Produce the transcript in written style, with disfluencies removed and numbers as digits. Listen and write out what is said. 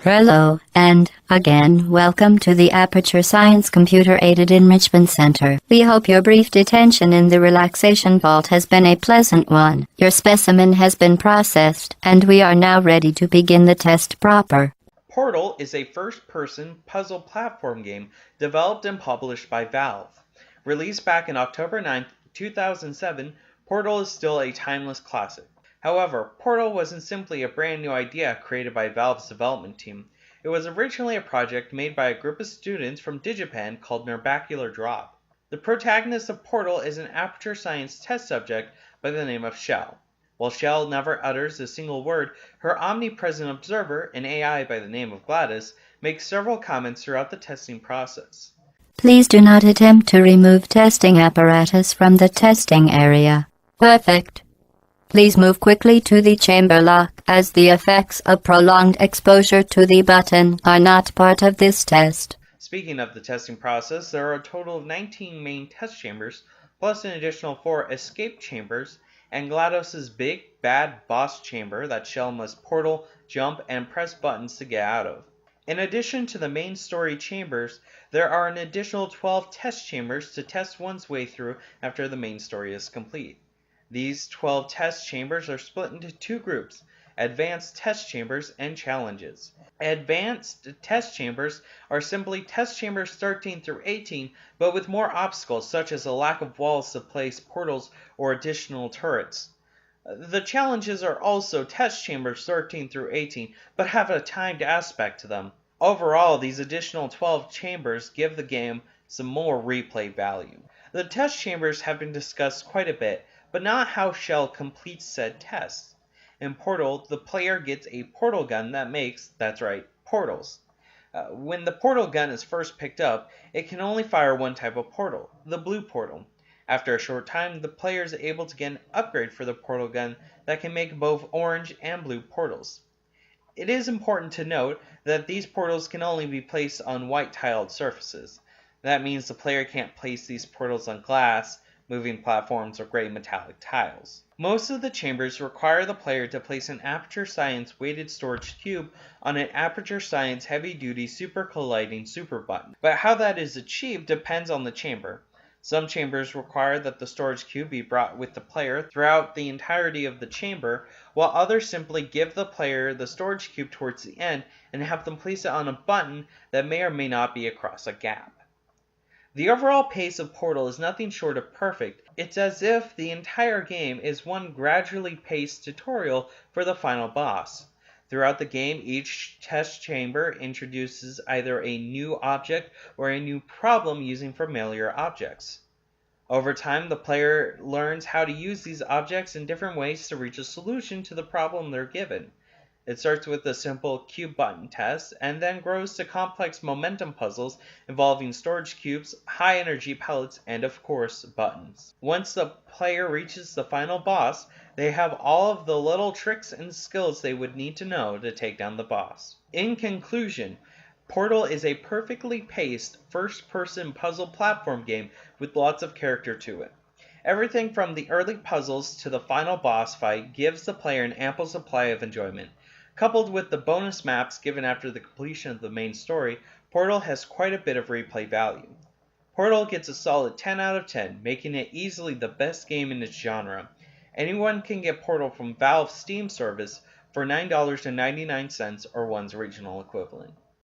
Hello, and, again, welcome to the Aperture Science Computer-Aided Enrichment Center. We hope your brief detention in the relaxation vault has been a pleasant one. Your specimen has been processed, and we are now ready to begin the test proper. Portal is a first-person puzzle platform game developed and published by Valve. Released back in October 9, 2007, Portal is still a timeless classic. However, Portal wasn't simply a brand new idea created by Valve's development team. It was originally a project made by a group of students from Digipen called Narbacular Drop. The protagonist of Portal is an Aperture Science test subject by the name of Shell. While Shell never utters a single word, her omnipresent observer, an AI by the name of Gladys, makes several comments throughout the testing process. Please do not attempt to remove testing apparatus from the testing area. Perfect. Please move quickly to the chamber lock, as the effects of prolonged exposure to the button are not part of this test. Speaking of the testing process, there are a total of 19 main test chambers, plus an additional 4 escape chambers, and GLaDOS's big, bad boss chamber that Shell must portal, jump, and press buttons to get out of. In addition to the main story chambers, there are an additional 12 test chambers to test one's way through after the main story is complete. These 12 test chambers are split into two groups: advanced test chambers and challenges. Advanced test chambers are simply test chambers 13 through 18, but with more obstacles such as a lack of walls to place portals or additional turrets. The challenges are also test chambers 13 through 18, but have a timed aspect to them. Overall, these additional 12 chambers give the game some more replay value. The test chambers have been discussed quite a bit, but not how Shell completes said tests. In Portal, the player gets a portal gun that makes, that's right, portals. When the portal gun is first picked up, it can only fire one type of portal, the blue portal. After a short time, the player is able to get an upgrade for the portal gun that can make both orange and blue portals. It is important to note that these portals can only be placed on white tiled surfaces. That means the player can't place these portals on glass, moving platforms, or gray metallic tiles. Most of the chambers require the player to place an Aperture Science weighted storage cube on an Aperture Science heavy-duty super colliding super button, but how that is achieved depends on the chamber. Some chambers require that the storage cube be brought with the player throughout the entirety of the chamber, while others simply give the player the storage cube towards the end and have them place it on a button that may or may not be across a gap. The overall pace of Portal is nothing short of perfect. It's as if the entire game is one gradually paced tutorial for the final boss. Throughout the game, each test chamber introduces either a new object or a new problem using familiar objects. Over time, the player learns how to use these objects in different ways to reach a solution to the problem they're given. It starts with a simple cube button test, and then grows to complex momentum puzzles involving storage cubes, high energy pellets, and of course, buttons. Once the player reaches the final boss, they have all of the little tricks and skills they would need to know to take down the boss. In conclusion, Portal is a perfectly paced, first-person puzzle platform game with lots of character to it. Everything from the early puzzles to the final boss fight gives the player an ample supply of enjoyment. Coupled with the bonus maps given after the completion of the main story, Portal has quite a bit of replay value. Portal gets a solid 10 out of 10, making it easily the best game in its genre. Anyone can get Portal from Valve's Steam service for $9.99 or one's regional equivalent.